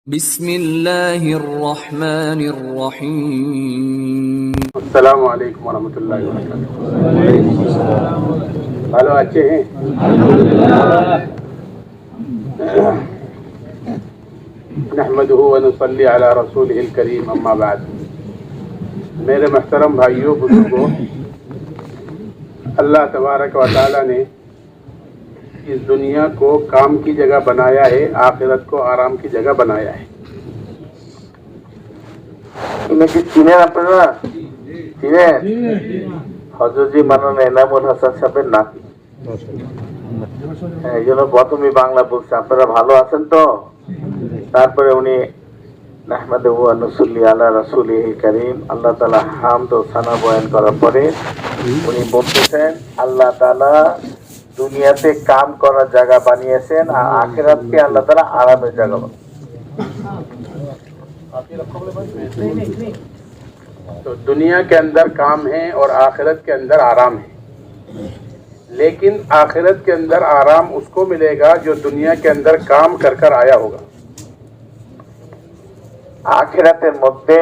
বিসমিল্লাহির রহমানির রহিম। আসসালামু আলাইকুম ওয়া রাহমাতুল্লাহি ওয়া বারাকাতুহু। ভালো আছেন? नहमदुहु व नुसल्ली अला रसूलिहिल करीम, अम्मा बाद। मेरे महतरम भाइयों बुजुर्गों, अल्लाह तबारक व तआला ने इस दुनिया को काम की जगह बनाया है, आखिरत को आराम की जगह बनाया है। কি চিনেন আপনারা? চিনেন হযরত মাওলানা এনামুল হাসান সাহেবের নাতি। হ্যাঁ, এই জন্য প্রথমে বাংলা বলছে। আপনারা ভালো আছেন তো? তারপরে উনি নাহমাদুহু ওয়া নুসাল্লি আলা রাসূলিহিল কারীম, আল্লাহ তাআলা হামদ ও সানা বয়ান করার পরে উনি বলতেছেন আল্লাহ তাআলা দুনিয়াতে কাম করার জায়গা বানিয়েছেন আর আখিরাতকে আল্লাহ তাআলা আরামের জায়গা বানিয়েছেন। तो दुनिया के अंदर काम है और आखिरत के अंदर आराम है, लेकिन आखिरत के अंदर आराम उसको मिलेगा जो दुनिया के अंदर काम कर कर आया होगा। আখিরাতের মধ্যে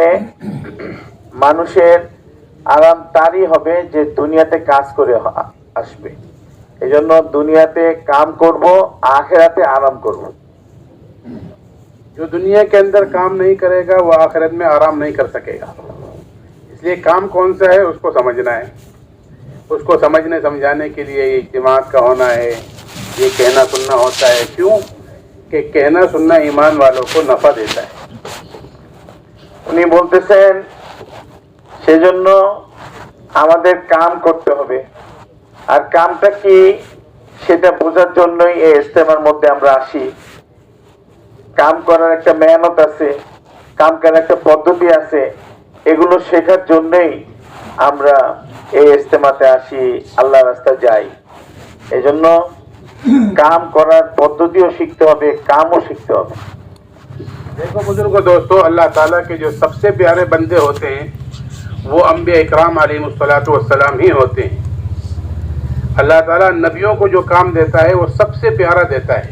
মানুষের আরাম তারই হবে যে দুনিয়াতে কাজ করে আসবে। এজন্য দুনিয়াতে কাম করব, আখিরাতে আরাম করব। जो दुनिया के अंदर काम नहीं करेगा वो आखिरत में आराम नहीं कर सकेगा। इसलिए काम कौन सा है उसको समझना है। उसको समझने समझाने के लिए ये इज्तिमात का होना है, ये कहना सुनना होता है। क्यों कि कहना सुनना ईमान वालों को नफा देता है। উনি বলতেছেন সেজন্য আমাদের কাম করতে হবে। আর কামটা কি সেটা বোঝার জন্যই এই ইজতেমার মধ্যে আমরা আসি। কাম করার একটা মেহনত আছে, কাম করার একটা পদ্ধতি আছে, এগুলো শেখার জন্যই আমরা এই ইজতেমাতে আসি, আল্লাহর রাস্তায় যাই। এজন্য কাম করার পদ্ধতিও শিখতে হবে, কামও শিখতে হবে। देखो बुजुर्गों, दोस्तों, अल्लाह ताला के जो सबसे प्यारे बंदे होते हैं वो अंबिया इकराम अलैहिमुस्सलातु वस्सलाम ही होते हैं। अल्लाह ताला नबियों को जो काम देता है वो सबसे प्यारा देता है।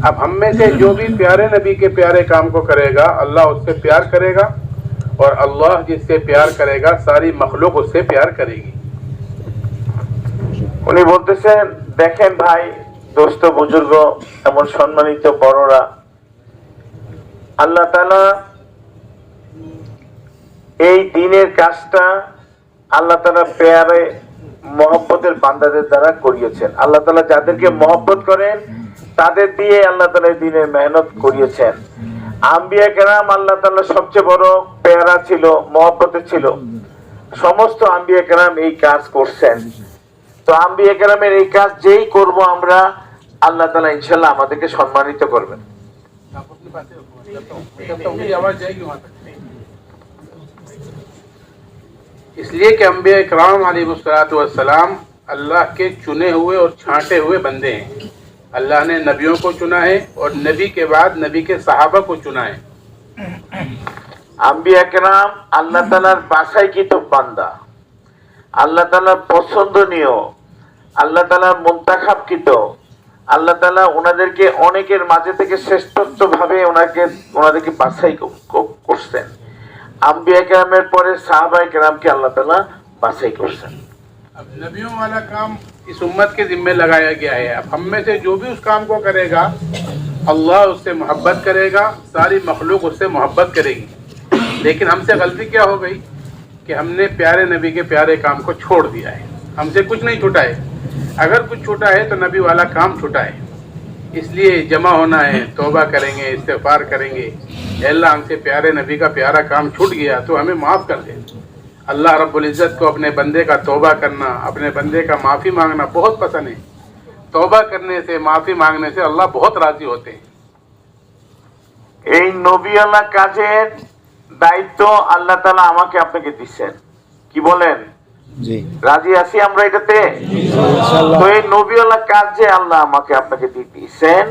अब हम में से जो भी प्यारे नबी के प्यारे काम को करेगा अल्लाह उससे प्यार करेगा, और अल्लाह जिससे प्यार करेगा सारी मखलूक उससे प्यार करेगी। উনি বলতেছেন দেখেন ভাই, দোস্ত, বুজুর্গ, এমন সম্মানিত বড়রা, আল্লাহ তাআলা এই দ্বীনের কাজটা আল্লাহ তাআলা প্যারে মহব্বতের বান্দাদের দ্বারা করিয়েছেন। আল্লাহ তাআলা যাদেরকে মহব্বত করেন তাদের দিয়ে আল্লাহ তাআলা এই দ্বীনের মেহনত করিয়েছেন। আম্বিয়া কেরাম আল্লাহ তাআলা সবচেয়ে বড় প্যারা ছিল, মহব্বতের ছিল। সমস্ত আম্বিয়া কেরাম এই কাজ করছেন। তো আম্বিয়া কেরামের এই কাজ যেই করব আমরা, আল্লাহ তাআলা ইনশাআল্লাহ আমাদেরকে সম্মানিত করবেন। इसलिए कि अंबिया इकराम अलैहिमुस्सलातु वस्सलाम अल्लाह के चुने हुए और छांटे हुए बंदे हैं। अल्लाह ने नबियों को चुना है और नबी के बाद नबी के सहाबा को चुना है। আম্বিয়া কেরাম আল্লাহ তাআলার বাছাইকৃত বান্দা, আল্লাহ তাআলার পছন্দনীয়, আল্লাহ তাআলার মুনতাখাবকৃত। আল্লাহ তাআলা ওনাদেরকে অনেকের মাঝে থেকে শ্রেষ্ঠত্ব ভাবে ওনাদেরকে বাছাই করছেন। আম্বিয়া কেরামের পরে সাহাবায়ে কেরামকে আল্লাহ তাআলা বাছাই করছেন। अब नबियों वाला काम इस उम्मत के जिम्मे लगाया गया है। अब हम में से जो भी उस काम को करेगा अल्लाह उससे मोहब्बत करेगा, सारी मखलूक उससे मोहब्बत करेगी। लेकिन हमसे गलती क्या हो गई कि हमने प्यारे नबी के प्यारे काम को छोड़ दिया है। हमसे कुछ नहीं छूटा है, अगर कुछ छूटा है तो नबी वाला काम छूटा है। इसलिए जमा होना है, तौबा करेंगे, इस्तिग़फ़ार करेंगे। अल्लाह हमसे प्यारे नबी का प्यारा काम छूट गया तो हमें माफ़ कर दे। अल्लाह रब्बुल इज़्ज़त को अपने बंदे का तौबा करना, अपने बंदे का माफ़ी मांगना बहुत पसंद है। तौबा करने से, माफ़ी मांगने से अल्लाह बहुत राज़ी होते हैं। এই নবীওয়ালা কাজের দায়িত্ব আল্লাহ তাআলা আমাকে আপনাকে দিচ্ছেন। কি বলেন? জি, রাজি আছি আমরা এটাতে? তো এই নবীওয়ালা কাজ যে আল্লাহ আমাকে আপনাকে দিয়েছেন,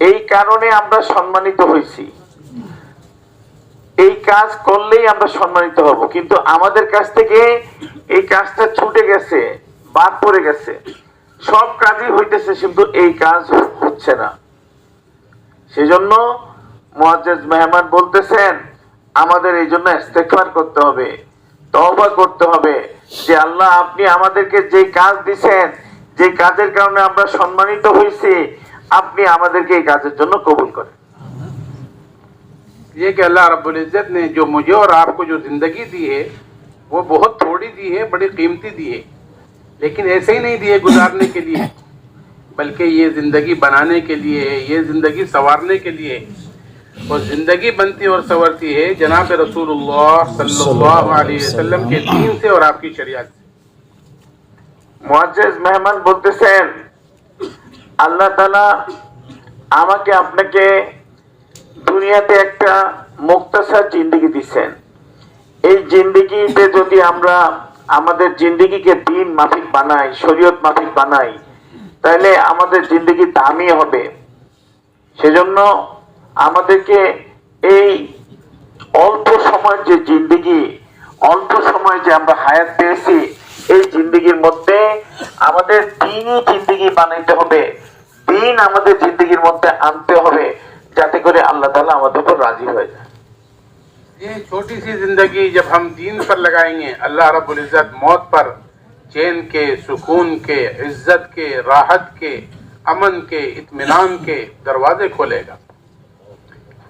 এই কারণে আমরা সম্মানিত হয়েছি। এই কাজ করলেই আমরা সম্মানিত হব। কিন্তু আমাদের কাছ থেকে এই কাজটা ছুটে গেছে, বাদ পড়ে গেছে। সব কাজই হইতেছে কিন্তু এই কাজ হচ্ছে না। সেজন্য মুআজ্জাজ মেহমান বলতেছেন আমাদের এই জন্য ইস্তেগফার করতে হবে, তওবা করতে হবে যে আল্লাহ আপনি আমাদেরকে যে কাজ দিয়েছেন, যে কাজের কারণে আমরা সম্মানিত হয়েছি, আপনি আমাদেরকে এই কাজের জন্য কবুল করেন। ये कि अल्लाह रब्बुल इज़्ज़त ने जो मुझे और आपको जो ज़िंदगी दी है वो बहुत थोड़ी दी है, बड़ी कीमती दी है, लेकिन ऐसे ही नहीं दी है गुजारने के लिए, बल्कि ये ज़िंदगी बनाने के लिए है, ये ज़िंदगी संवारने के लिए है। और ज़िंदगी बनती और संवरती है जनाब रसूलुल्लाह सल्लल्लाहु अलैहि वसल्लम के दीन से और आपकी शरीयत से। মুআজ্জাজ মেহমান বলতেছেন আল্লাহ তাআলা আমাকে আপনাকে দুনিয়াতে একটা মুক্তাসার জিন্দেগি দিচ্ছেন। এই জিন্দেগিতে যদি আমরা আমাদের জিন্দেগিকে দিন মাফিক বানাই, শরীয়ত মাফিক বানাই, তাহলে আমাদের জিন্দেগি দামি হবে। সেজন্য আমাদেরকে এই অল্প সময়ের যে জিন্দেগি, অল্প সময় যে আমরা হায়াত পেয়েছি, এই জিন্দেগির মধ্যে আমাদের দিনই জিন্দেগি বানাইতে হবে, দিন আমাদের জিন্দেগির মধ্যে আনতে হবে, যাতে করে আল্লাহ তাআলা আমাদের উপর রাজি হয়ে যায়। ये छोटी सी जिंदगी जब हम दीन पर लगाएंगे, अल्लाह रब्बुल इज़्ज़त मौत पर चैन के, सुकून के, इज्जत के, राहत के, अमन के, इत्मीनान के दरवाजे खोलेगा।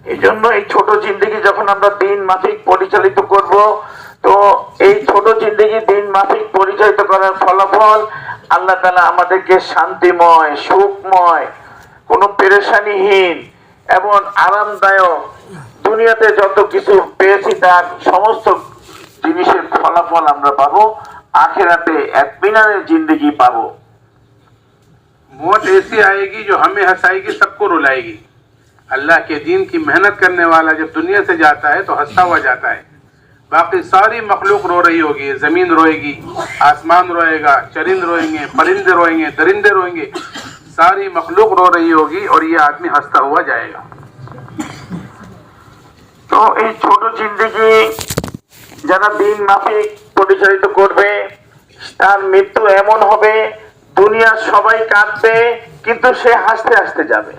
এই জন্য এই ছোট জিন্দেগি যখন আমরা দিন মাফিক পরিচালিত করব, তো এই ছোট জিন্দেগি দিন মাফিক পরিচালিত করার ফলাফল আল্লাহ তাআলা আমাদেরকে শান্তিময়, সুখময়, কোনো পেরেশানিহীন এবং আরামদায়ক দুনিয়াতে যত কিছু পেয়েছি তার সমস্ত জিনিসের ফলাফল আমরা পাবো, আখিরাতে ইত্মিনানের জিন্দেগি পাবো। मौत ऐसी आएगी जो हमें हंसाएगी, सबको रुलाएगी। अल्लाह के दीन की मेहनत करने वाला जब दुनिया से जाता है तो हंसता हुआ जाता है, बाकी सारी मखलूक रो रही होगी, जमीन रोएगी, आसमान रोएगा, चरिंद रोएंगे, परिंदे रोएंगे, दरिंदे रोएंगे, सारी मखलूक रो रही होगी और ये आदमी हंसता हुआ जाएगा। তো এই ছোট জিন্দেগি যারা দিন মাফিক পরিচালিত করবে, তার মৃত্যু এমন হবে দুনিয়ার সবাই কাঁদবে কিন্তু সে হাসতে হাসতে যাবে।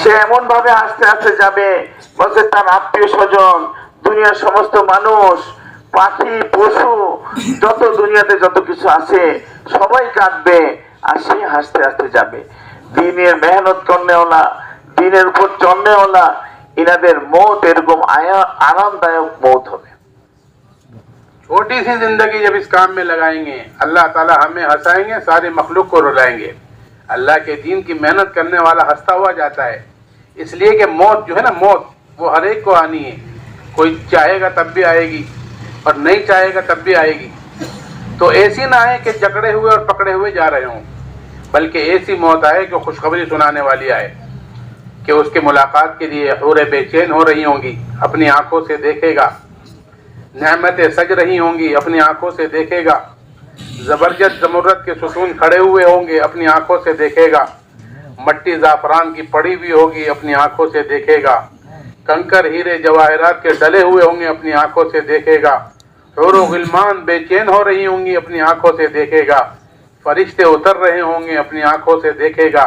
সে এমন ভাবে হাসতে হাসতে যাবে বলছে তার আত্মীয় স্বজন, দুনিয়ার সমস্ত মানুষ, পাখি, পশু, যত দুনিয়াতে যত কিছু আছে সবাই কাঁদবে আর সে হাসতে হাসতে যাবে। দিনের মেহনত করনেওয়ালা, দিনের উপর চলনেওয়ালা, इनाদের मौत এরকম आरामदायक मौत হবে। छोटी सी जिंदगी जब इस काम में लगाएंगे, अल्लाह ताला हमें हंसाएंगे, सारी मखलूक को रुलाएंगे। अल्लाह के दीन की मेहनत करने वाला हंसता हुआ जाता है, इसलिए कि मौत जो है ना, मौत वो हर एक को आनी है। कोई चाहेगा तब भी आएगी और नहीं चाहेगा तब भी आएगी। तो ऐसी ना आए कि जकड़े हुए और पकड़े हुए जा रहे हों, बल्कि ऐसी मौत आए कि खुशखबरी सुनाने वाली आए कि उसके मुलाकात के लिए हूरें बेचैन हो रही होंगी, अपनी आंखों से देखेगा, नेमतें सज रही होंगी, अपनी आंखों से देखेगा, जबरदस्त जमुरत के सुतून खड़े हुए होंगे, अपनी आंखों से देखेगा, मट्टी जाफरान की पड़ी हुई होगी, अपनी आंखों से देखेगा, कंकर हीरे जवाहरात के डले हुए होंगे, अपनी आंखों से देखेगा, हूर व गिलमान बेचैन हो रही होंगी, अपनी आंखों से देखेगा, फरिश्ते उतर रहे होंगे, अपनी आंखों से देखेगा,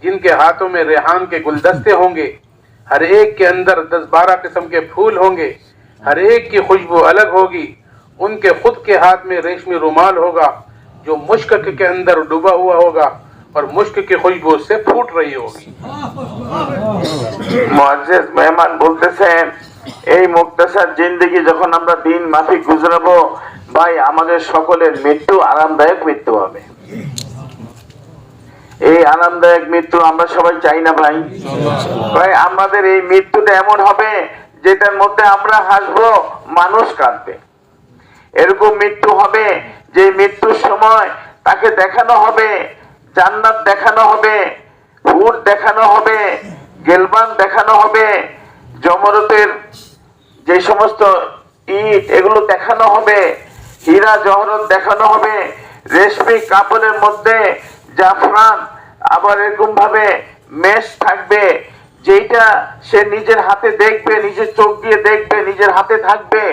जिनके हाथों में रेहान के गुलदस्ते होंगे, हर एक के अंदर 10-12 किस्म के फूल होंगे, हर एक की खुशबू अलग होगी, उनके खुद के हाथ में रेशमी रुमाल होगा जो मुश्क के अंदर डूबा हुआ होगा और मुश्क की खुशबू से फूट रही होगी। মুআজ্জাজ মেহমান বলতেছেন এই মুক্তাসার জিন্দেগি যখন আমরা দিন মাফিক গুজরাবো, ভাই আমাদের সকলের মৃত্যু আরামদায়ক মৃত্যু হবে। এই আরামদায়ক মৃত্যু আমরা সবাই চাই না ভাই? ভাই আমাদের এই মৃত্যুটা এমন হবে যেটার মধ্যে আমরা হাসবো, মানুষ কাঁদবে। এরকম মৃত্যু হবে যে মৃত্যুর সময় তাকে দেখানো হবে জান্নাত, দেখানো হবে হুর, দেখানো হবে গেলবান, দেখানো হবে জমরতের যে সমস্ত ইট, এগুলো দেখানো হবে, হীরা জহরত দেখানো হবে, রেশমি কাপড়ের মধ্যে জাফরান, আবার এরকম ভাবে মেশ থাকবে যেটা সে নিজের হাতে দেখবে, নিজের চোখ দিয়ে দেখবে, নিজের হাতে থাকবে।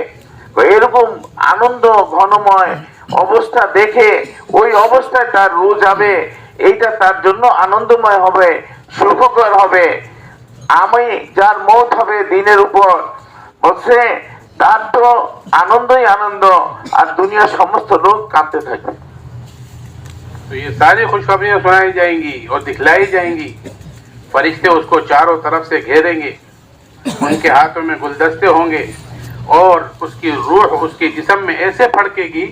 এরকম আনন্দ ঘনময় অবস্থা দেখে ওই অবস্থায় তার রু যাবে, এইটা তার জন্য আনন্দময় হবে, সুখকর হবে। আমি যার মৌত হবে দিনের উপর, বলছে তার তো আনন্দই আনন্দ, আর দুনিয়ার সমস্ত লোক কাঁদতে থাকবে। तो ये सारी खुशखबरियां सुनाई जाएंगी और दिखलाई जाएंगी। फरिश्ते उसको चारों तरफ से घेरेंगे, उनके हाथों में गुलदस्ते होंगे और उसकी रूह उसके जिस्म में ऐसे फड़केगी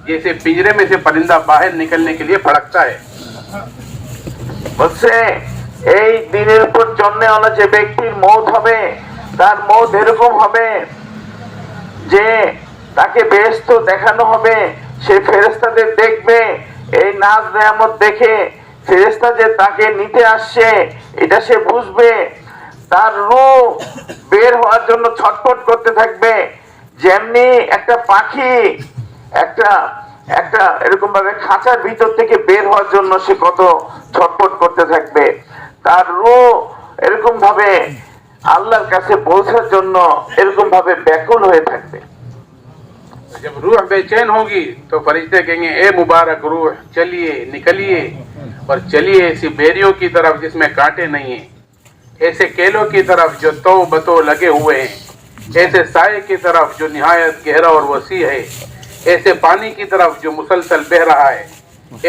जैसे पिंजरे में से परिंदा बाहर निकलने के लिए फड़कता है। বলছে এই দিনের উপর জন্মেওয়ালা যে ব্যক্তির মৌত হবে, তার মৌত এরকম হবে যে তাকে বেহেশত দেখানো হবে, সে ফেরেশতাদের দেখবে, এই নাজ নেয়ামত দেখে ফেরেশতা যে তাকে নিতে আসছে এটা সে বুঝবে, তার রূহ বের হওয়ার জন্য ছটফট করতে থাকবে। যেমনি একটা পাখি একটা একটা এরকম ভাবে খাঁচার ভিতর থেকে বের হওয়ার জন্য সে কত ছটফট করতে থাকবে, তার রূহ এরকম ভাবে আল্লাহর কাছে পৌঁছার জন্য এরকম ভাবে ব্যাকুল হয়ে থাকবে। जब रूह बेचैन होगी तो फरिश्ते कहेंगे ए मुबारक रूह चलिए निकलिए और चलिए ऐसी बेरियों की तरफ जिसमें कांटे नहीं है, ऐसे केलों की तरफ जो तो बतो लगे हुए हैं, ऐसे साए की तरफ जो निहायत गहरा और वसी है, ऐसे पानी की तरफ जो मुसलसल बह रहा है,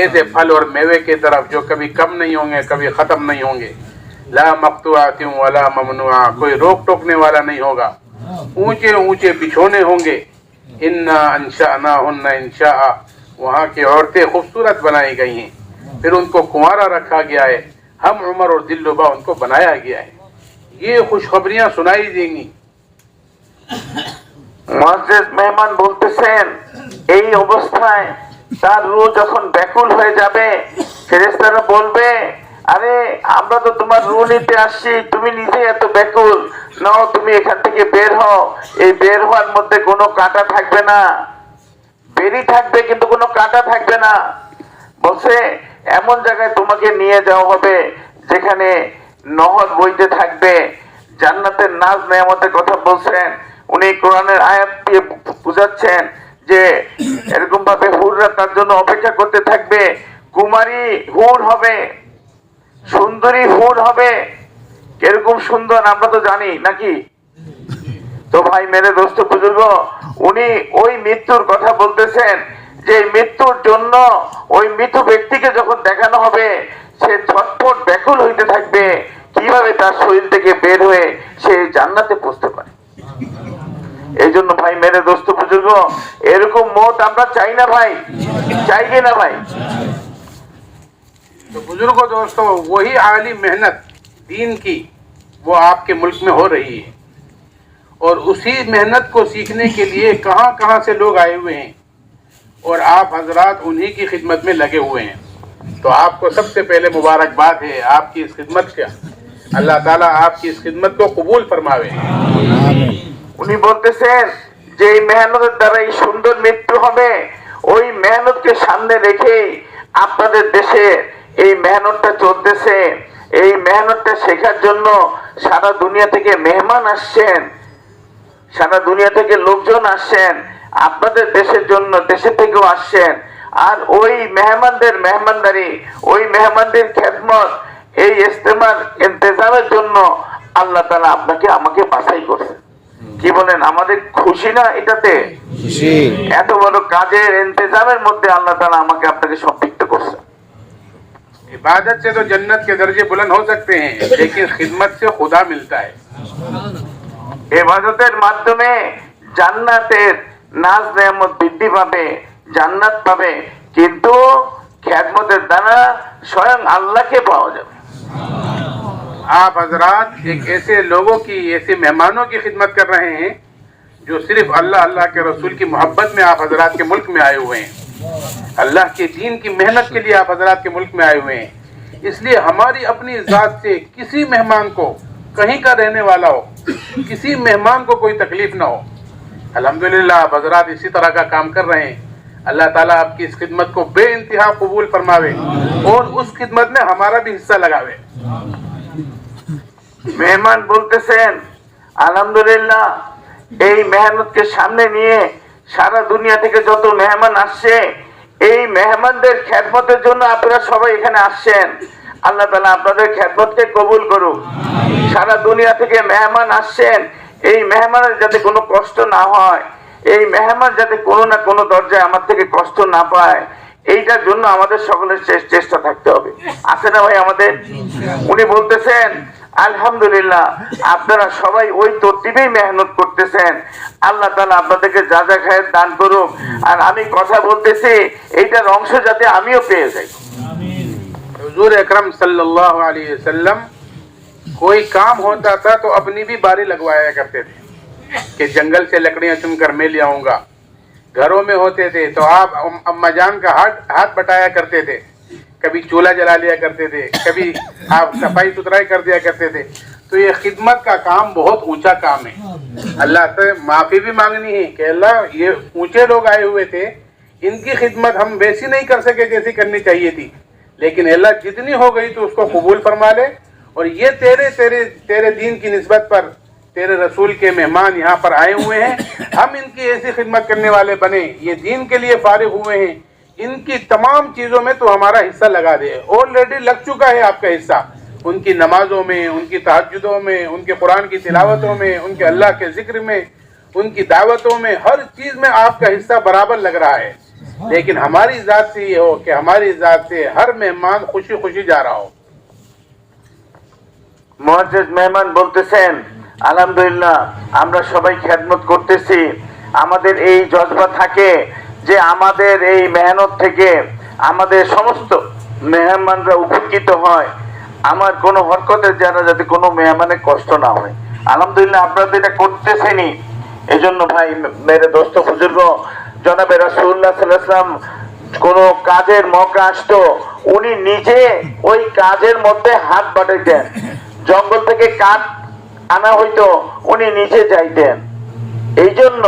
ऐसे फल और मेवे की तरफ जो कभी कम नहीं होंगे कभी खत्म नहीं होंगे। ला मक्तुआतिन वला ममनुआ, कोई रोक टोकने वाला नहीं होगा। ऊंचे ऊंचे बिछोने होंगे। इन्ना अंशाअनाहुन्ना इंशाअ, वहाँ की औरतें खूबसूरत बनाई गई हैं, फिर उनको कुंवारा रखा गया है, हम उम्र और दिलरुबा उनको बनाया गया है। ये खुशखबरियां सुनाई देंगी। মুআজ্জিজ মেহমান বলতেছেন এই অবস্থায় তার রূহ যখন ব্যাকুল হয়ে যাবে, ফেরেশতারা বলবে আরে আমরা তো তোমার রূহ নিতে আসছি, তুমি নিজে এত ব্যাকুল, নাও তুমি এখান থেকে বের হও। এই বের হওয়ার মধ্যে কোনো কাঁটা থাকবে না, বেরি থাকবে কিন্তু কোনো কাঁটা থাকবে না। বলছে এমন জায়গায় তোমাকে নিয়ে যাওয়া হবে যেখানে নহর বইতে থাকবে। জান্নাতের নাজ নেয়ামতের কথা বলছেন, উনি কোরআনের আয়াত দিয়ে বুঝাচ্ছেন যে এরকম ভাবে হুররা তার জন্য অপেক্ষা করতে থাকবে। কুমারী হুর হবে, সুন্দরী হুর হবে। কিরকম সুন্দর আমরা তো জানি নাকি? তো ভাই মেরে দোস্ত বুজুর্গ, উনি ওই মৃত্যুর কথা বলতেছেন যে মৃত্যুর জন্য ওই মৃত ব্যক্তিকে যখন দেখানো হবে সে ছটফট ব্যাকুল হইতে থাকবে কিভাবে তার শরীর থেকে বের হয়ে সে জান্নাতে পৌঁছতে পারে। এই জন্য ভাই মেরে দোস্ত বুজুর্গ, এরকম মত আমরা চাই না ভাই, চাই কি না ভাই? तो बुजुर्गों दोस्तों, वही आली मेहनत दीन की वो आपके मुल्क में हो रही है, और उसी मेहनत को सीखने के लिए कहां कहां से लोग आए हुए हैं, और आप हजरात उन्हीं की खिदमत में लगे हुए हैं। तो आपको सबसे पहले मुबारकबाद है आपकी इस खिदमत का। अल्लाह ताला आपकी इस खिदमत को कबूल फरमावे। উনি বলতেছেন যে এই মেহনতের দ্বারা এই সুন্দর মৃত্যু হবে, ওই মেহনতকে সামনে রেখে আপনাদের দেশে এই মেহনতটা চলতেছে। এই মেহনতটা শেখার জন্য সারা দুনিয়া থেকে মেহমান আসছেন, সারা দুনিয়া থেকে লোকজন আসছেন, আপনাদের দেশের জন্য দেশে থেকেও আসছেন। আর ওই মেহমানদের মেহমানদারি, ওই মেহমানদের খেদমত, এই ইস্তেমার ইন্তজামের জন্য আল্লাহ তাআলা আপনাকে আমাকে বাছাই করছেন। কি বলেন, আমাদের খুশি না এটাতে? এত বড় কাজের ইন্তজামের মধ্যে আল্লাহ তাআলা আমাকে আপনাকে সম্পৃক্ত করছেন। इबादत से तो जन्नत के दर्जे बुलंद हो सकते हैं, लेकिन खिदमत से खुदा मिलता है। ইবাদতের মাধ্যমে জান্নাতের নাজ নেয়ামত বৃদ্ধি পাবে, জান্নাত পাবে, কিন্তু খেদমতের দ্বারা স্বয়ং আল্লাহকে পাওয়া যাবে। आप हजरात एक ऐसे लोगों की, ऐसे मेहमानों की खिदमत कर रहे हैं जो सिर्फ अल्लाह अल्लाह के रसूल की मोहब्बत में आप हजरात के मुल्क में आए हुए हैं, अल्लाह के दीन की मेहनत के लिए आप हजरात के मुल्क में आए हुए हैं। इसलिए हमारी अपनी जात से किसी मेहमान को, कहीं का रहने वाला हो, किसी मेहमान को कोई तकलीफ ना हो। अल्हम्दुलिल्लाह आप हजरात इसी तरह का काम कर रहे हैं। अल्लाह ताला आपकी इस खिदमत को बेइंतहा कबूल फरमावे और उस खिदमत में हमारा भी हिस्सा लगावे। মেহমান বলতেছেন আলহামদুলিল্লাহ, এই মেহনতকে সামনে নিয়ে সারা দুনিয়া থেকে যত মেহমান আসছে, এই মেহমানদের খেদমতের জন্য আপনারা সবাই এখানে আসছেন। আল্লাহ তাআলা আপনাদের খেদমতকে কবুল করুক। সারা দুনিয়া থেকে মেহমান আসছেন, এই মেহমানের যাতে কোনো কষ্ট না হয়, এই মেহমান যাতে কোনো না কোনো দরজায় আমার থেকে কষ্ট না পায়, এইটার জন্য আমাদের সকলের চেষ্টা থাকতে হবে। আছে না ভাই আমাদের? উনি বলতেছেন আলহামদুলিল্লাহ আপনারা সবাই ওই তরতিবেই মেহনত করতেছেন, আল্লাহ তাআলা আপনাদেরকে যা যা খায়ের দান করুক। আর আমি কথা বলতেছি এইটার অংশ যাতে আমিও পেয়ে যাই। हुजूर अकरम सल्लल्लाहु अलैहि वसल्लम कोई काम होता था तो अपनी भी बारी लगवाया करते थे कि जंगल से लकड़ियां चुनकर मैं ले आऊंगा। घरों में होते थे तो आप अम्मा जान का हाथ बटाया करते थे, कभी चूल्हा जला लिया करते थे, कभी आप सफाई सुथराई कर दिया करते थे। तो ये खिदमत का काम बहुत ऊंचा काम है। अल्लाह से माफी भी मांगनी है कि अल्लाह ये ऊंचे लोग आए हुए थे, इनकी खिदमत हम वैसी नहीं कर सके जैसी करनी चाहिए थी, लेकिन अल्लाह जितनी हो गई तो उसको कबूल फरमा ले। और ये तेरे दीन की निस्बत पर तेरे रसूल के मेहमान यहाँ पर आए हुए हैं, हम इनकी ऐसी खिदमत करने वाले बने, ये दीन के लिए फारिग हुए हैं, इनकी तमाम चीज़ों में तो हमारा हिस्सा लगा दे। ऑलरेडी लग चुका है आपका हिस्सा, उनकी नमाजों में, उनकी तहज्जुदों में, उनके कुरान की तिलावतों में, उनके अल्लाह के जिक्र में, उनकी दावतों में, हर चीज़ में आपका हिस्सा बराबर लग रहा है। लेकिन हमारी जात से ये हो कि हमारी जात से हर मेहमान खुशी खुशी जा रहा हो। মুআজ্জিজ মেহমান বলতেছেন আলহামদুলিল্লাহ আমরা সবাই খেদমত করতেছি, আমাদের এই জজবা থাকে যে আমাদের এই মেহনত থেকে আমাদের সমস্ত মেহমানরা উপকৃত হয়, আমার কোনো হরকতের দ্বারা যাতে কোনো মেহমানের কষ্ট না হয়। আলহামদুলিল্লাহ আপনারা তো এটা করতেছেনই। এজন্য ভাই মেরে দোস্ত বুজুর্গ, জনাবে রাসূলুল্লাহ সাল্লাল্লাহু আলাইহি ওয়াসাল্লাম কোনো কাজের মৌকা আসতো, উনি নিজে ওই কাজের মধ্যে হাত বাড়াইতেন। জঙ্গল থেকে কাঠ আনা হইতো, উনি নিজে যাইতেন। এই জন্য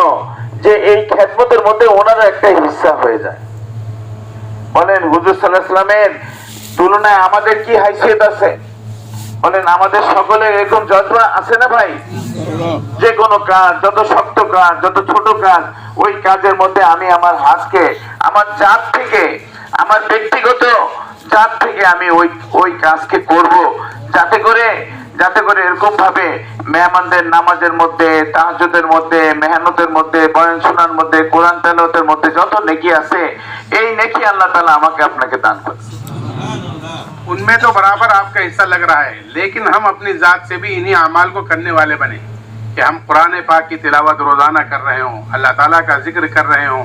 যে এই খেদমতের মধ্যে ওনারও একটা হিস্সা হয়ে যায়। বলেন হুজুর সাল্লাল্লাহু আলাইহি ওয়াসাল্লামের তুলনায় আমাদের কি হাইসিয়ত আছে? বলেন আমাদের সকলের এরকম জজবা আছে না ভাই? যে কোনো কাজ, যত শক্ত কাজ, যত ছোট কাজ, ওই কাজের মধ্যে আমি আমার হাতকে, আমার জাত থেকে, আমার ব্যক্তিগত জাত থেকে আমি ওই কাজকে করব, যাতে করে এরকম ভাবে মেহমানদের নামাজের মধ্যে, তাহাজ্জুদের মধ্যে, মেহনতের মধ্যে, বয়ান শোনার মধ্যে, কোরআন তেলাওয়াতের মধ্যে যত নেকি আছে, এই নেকি আল্লাহ তাআলা আমাকে আপনাকে দান করে। उनमें तो बराबर आपका हिस्सा लग रहा है, लेकिन हम अपनी जात से भी इन्हीं अमाल को करने वाले बने कि हम कुरान पाक की तिलावत रोजाना कर रहे हों, अल्लाह ताला का जिक्र कर रहे हों,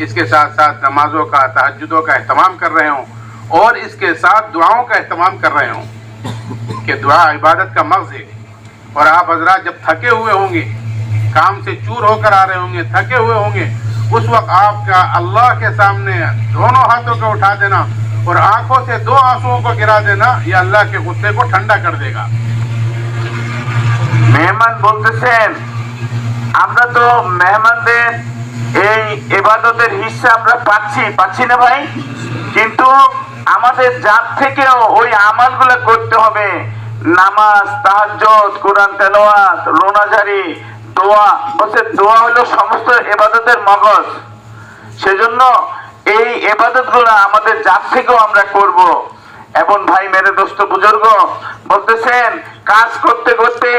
इसके साथ साथ नमाजों का, तहज्जुदों का एहतमाम कर रहे हों, और इसके साथ दुआओं का एहतमाम कर रहे हों कि दुआ इबादत का मग़ज़ है। और आप हजरात जब थके हुए होंगे, काम से चूर होकर आ रहे होंगे, थके हुए होंगे, उस वक्त आपका अल्लाह के सामने दोनों हाथों को उठा देना और आंखों से दो आंसुओं को गिरा देना, यह अल्लाह के गुस्से को ठंडा कर देगा। মেহমান বলতেছেন আমরা তো মেহমানদের এই ইবাদতের হিস্সা আমরা পাচ্ছি না ভাই, কিন্তু আমাদের জাত থেকেও ওই আমালগুলো করতে হবে। নামাজ, তাহাজ্জুদ, কোরআন তেলাওয়াত, রোনাজারি, দোয়া। বলছে দোয়া হলো সমস্ত ইবাদতের মগজ। সেজন্য এই ইবাদতগুলো আমাদের জাত থেকেও আমরা করব। এবং ভাই মেরে দোস্ত বুজুর্গ বলতেছেন কাজ করতে করতে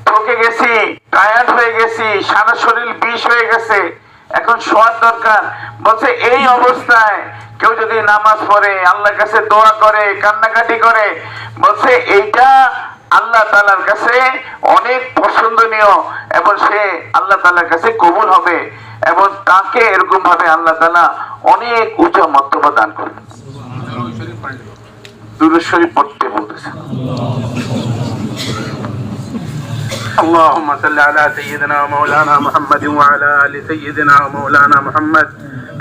থকে গেছি, টায়ার্ড হয়ে গেছি, সারা শরীর বিষ হয়ে গেছে, এখন শোয়ার দরকার। বলছে এই অবস্থায় কেউ যদি নামাজ পড়ে, আল্লাহর কাছে দোয়া করে, কান্নাকাটি করে, বলছে এইটা আল্লাহ তাআলার কাছে অনেক পছন্দনীয় এবং সে আল্লাহ তাআলার কাছে কবুল হবে এবং তাকে এরকম ভাবে আল্লাহ তাআলা অনেক উচ্চ মর্তবা দান করবেন। দুরূদ শরীফ পড়তে বলতেছে। اللهم صل على سيدنا ومولانا محمد وعلى آل سيدنا ومولانا محمد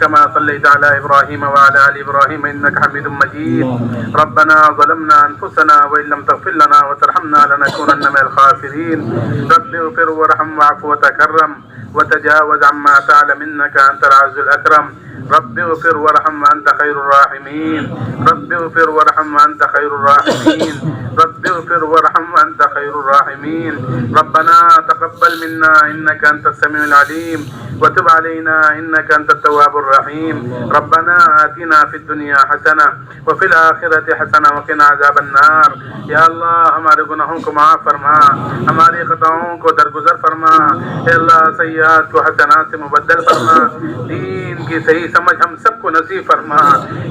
كما صليت على إبراهيم وعلى آل إبراهيم إنك حميد مجيد. ربنا ظلمنا أنفسنا وإن لم تغفر لنا وترحمنا لنكونن من الخاسرين. رب اغفر وارحم واعف وتكرم وتجاوز عما تعلم إنك أنت العز الأكرم. Rabbi ग़फ़िर वरहम वअन्त खैरुर राहिमीन, rabbi ग़फ़िर वरहम वअन्त खैरुर राहिमीन, rabbi ग़फ़िर वरहम वअन्त खैरुर राहिमीन। रब्बना तक़ब्बल मिन्ना इन्नका अंतस समीउल अलीम व तुब अलैना इन्नका अंतत तव्वाबुर रहीम। रब्बना आतिना फिद दुनिया हसना व फिल आखिरति हसना व क़िना अज़ाबन नार। या अल्लाह हमारे गुनाहों को माफ़ फरमा, हमारी खताओं को दरगुजर फरमा। या अल्लाह सय्यात को हसनात से मुबद्दल फरमा, दीन की सही समझ हम सबको नसीब फरमा।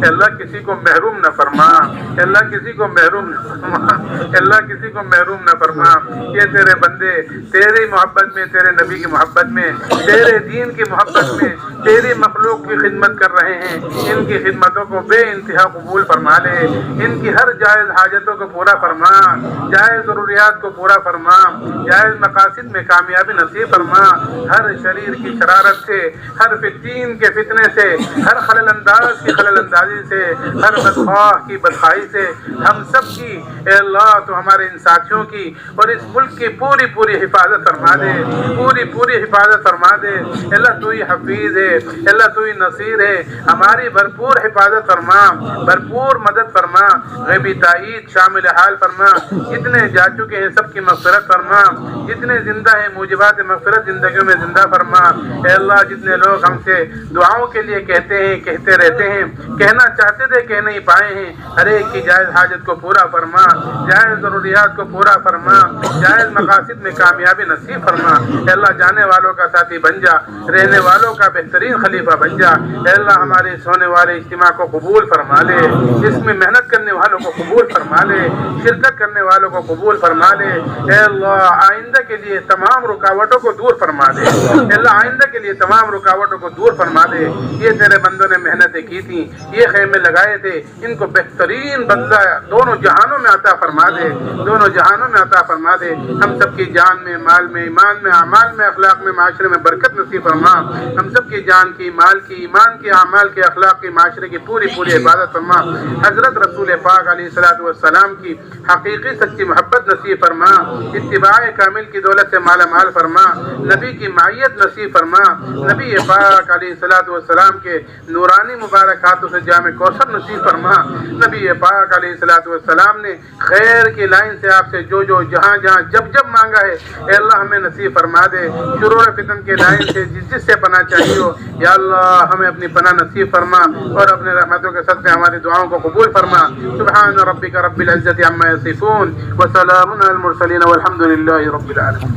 या अल्लाह किसी को महरूम न फरमा, या अल्लाह किसी को महरूम न फरमा, या अल्लाह किसी को महरूम न फरमा। ये तेरे बंदे तेरी मोहब्बत में, तेरे नबी की मोहब्बत में, तेरे दीन की मोहब्बत में, तेरी मखलूक की खिदमत कर रहे हैं। इनकी खिदमतों को बेइंतहा कबूल फरमा ले, इनकी हर जायज़ हाजतों को पूरा फरमा, जायज़ ज़रूरियात को पूरा फरमा, जायज़ मकासिद में कामयाबी नसीब फरमा। हर शरीर की शरारत से, हर फितीन के फितने से, हर खलल अंदाज की खलल अंदाजी से, हर बदख्वाह की बदखाई से हम सब की अल्लाह तो हमारे इन साथियों की और इस मुल्क की पूरी पूरी हिफाजत फरमा दे, पूरी पूरी हिफाजत फरमा दे। अल्लाह तू ही हफीज है, अल्लाह तू ही नसीर है। हमारी भरपूर हिफाजत फरमा, भरपूर मदद फरमा, गैबी ताईद शामिल हाल फरमा। जितने जा चुके हैं सबकी मग़फ़िरत फरमा, जितने जिंदा हैं मूजिबात मग़फ़िरत जिंदगियों में जिंदा फरमा। ए अल्लाह जितने लोग हमसे दुआओं के लिए कहते हैं, कहते रहते हैं, कहना चाहते थे कह नहीं पाए हैं, हर एक की जायज़ हाजत को पूरा फरमा, जायज़ ज़रूरियात को पूरा फरमा, जायज़ मकासिद में कामयाबी नसीब फरमा। ए अल्लाह जाने वालों का साथी बन जा, रहने वालों का बेहतरीन खलीफा बन जा। ए अल्लाह हमारे इस होने वाले इज्तिमा को कबूल फरमा ले, इसमें मेहनत करने वालों को कबूल फरमा ले, शिरकत करने वालों को कबूल फरमा ले। ए अल्लाह आइंदा के लिए तमाम रुकावटों को दूर फरमा दे, अल्लाह आइंदा के लिए तमाम रुकावटों को दूर फरमा दे। ये तेरे बंदों ने मेहनतें की थी, ये खेमे लगाए थे, इनको बेहतरीन बदला दोनों जहानों में अता फरमा दे, दोनों जहानों में अता फरमा दे। हम सब की जान में, माल में, ईमान में, अमाल में, अखलाक में, माशरे में बरकत नसीब फरमा। हम सब की जान की, माल की, ईमान की, अमाल की, अखलाक की, माशरे की पूरी पूरी इबादत फरमा। हजरत रसूल पाक अलैहिस्सलातु वस्सलाम की हकीकी सच्ची मोहब्बत नसीब फरमा, इत्तिबाए कामिल की दौलत से माला माल फरमा, नबी की मायत नसीब फरमा, नबी पाक अलैहिस्सलातु वस्सलाम के नूरानी मुबारक हाथों से जामे कौसर नसीब फरमा। नबी पाक अलैहिस्सलातु वस्सलाम ने खैर की लाइन से आपसे जो जो जहाँ जहाँ जब जब मांगा है ए अल्लाह हमें नसीब फरमा दे। शुरूर फितन के लाइन से जिससे पना चाहिए हो या अल्लाह हमें अपनी पना नसीब फरमा और अपने रहमतों के सदक़े हमारी दुआओं को कबूल फरमा। सुब्हान रब्बिका रब्बिल इज़्ज़ति अम्मा यसिफून व सलामुन अलल मुरसलीन वल्हम्दुलिल्लाहि रब्बिल आलमीन।